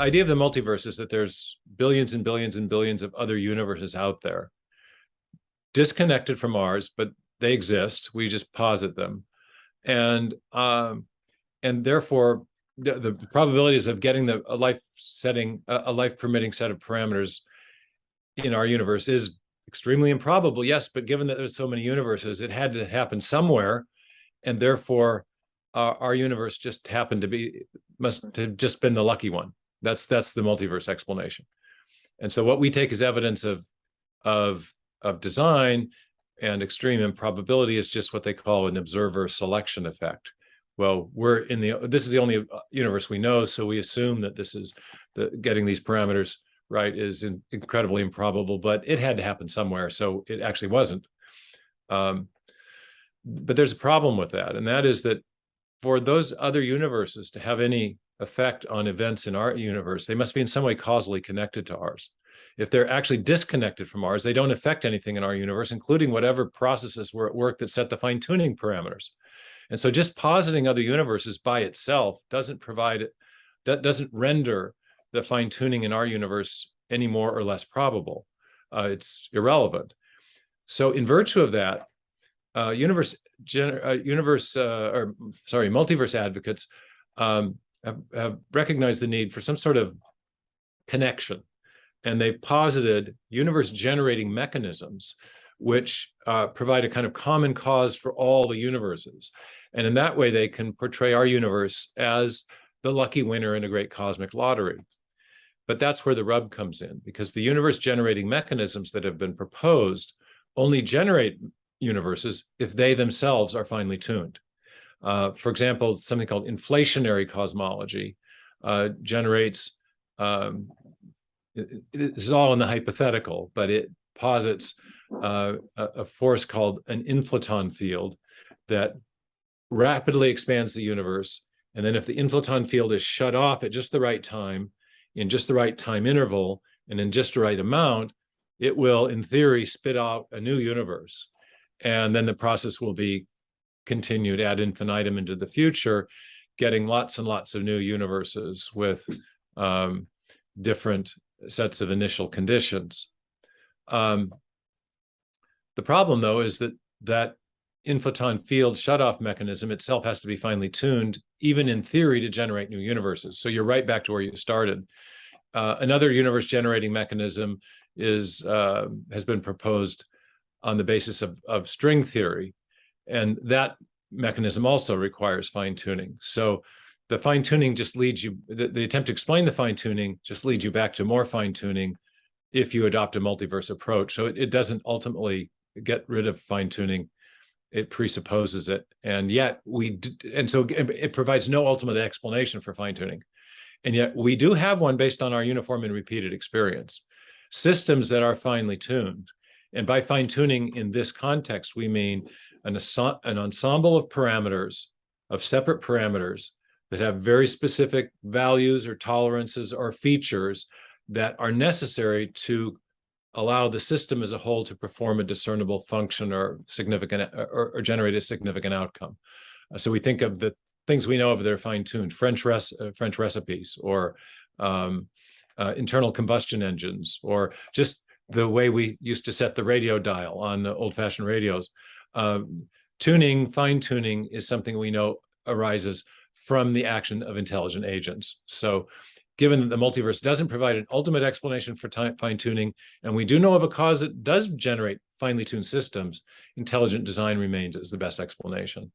idea of the multiverse is that there's billions and billions and billions of other universes out there, disconnected from ours, but they exist. We just posit them, and therefore the probabilities of getting a life permitting set of parameters in our universe is extremely improbable. Yes, but given that there's so many universes, it had to happen somewhere, and therefore our universe just happened to must have just been the lucky one. That's the multiverse explanation. And so what we take as evidence of design and extreme improbability is just what they call an observer selection effect. Well, this is the only universe we know, so we assume that this is getting these parameters right is incredibly improbable, but it had to happen somewhere, so it actually wasn't. But there's a problem with that, and that is that for those other universes to have any effect on events in our universe, they must be in some way causally connected to ours. If they're actually disconnected from ours, they don't affect anything in our universe, including whatever processes were at work that set the fine-tuning parameters. And so just positing other universes by itself doesn't render the fine-tuning in our universe any more or less probable. It's irrelevant. So in virtue of that, multiverse advocates have recognized the need for some sort of connection, and they've posited universe-generating mechanisms which provide a kind of common cause for all the universes. And in that way, they can portray our universe as the lucky winner in a great cosmic lottery. But that's where the rub comes in, because the universe-generating mechanisms that have been proposed only generate universes if they themselves are finely tuned. For example, something called inflationary cosmology generates, this is all in the hypothetical, but it posits a force called an inflaton field that rapidly expands the universe. And then if the inflaton field is shut off at just the right time, in just the right time interval, and in just the right amount, it will, in theory, spit out a new universe. And then the process will be continued ad infinitum into the future, getting lots and lots of new universes with different sets of initial conditions. The problem, though, is that inflaton field shutoff mechanism itself has to be finely tuned, even in theory, to generate new universes. So you're right back to where you started. Another universe generating mechanism has been proposed on the basis of string theory, and that mechanism also requires fine tuning. So the fine tuning just leads you, the attempt to explain the fine tuning just leads you back to more fine tuning if you adopt a multiverse approach. So it doesn't ultimately get rid of fine tuning. It presupposes it, and yet so it provides no ultimate explanation for fine tuning. And yet we do have one based on our uniform and repeated experience. Systems that are finely tuned. And by fine tuning in this context, we mean an ensemble of parameters, of separate parameters that have very specific values or tolerances or features that are necessary to allow the system as a whole to perform a discernible function or significant or generate a significant outcome. So we think of the things we know of that are fine-tuned, French recipes, or internal combustion engines, or just the way we used to set the radio dial on the old-fashioned radios. Fine-tuning is something we know arises from the action of intelligent agents. So given that the multiverse doesn't provide an ultimate explanation for fine-tuning, and we do know of a cause that does generate finely tuned systems, intelligent design remains as the best explanation.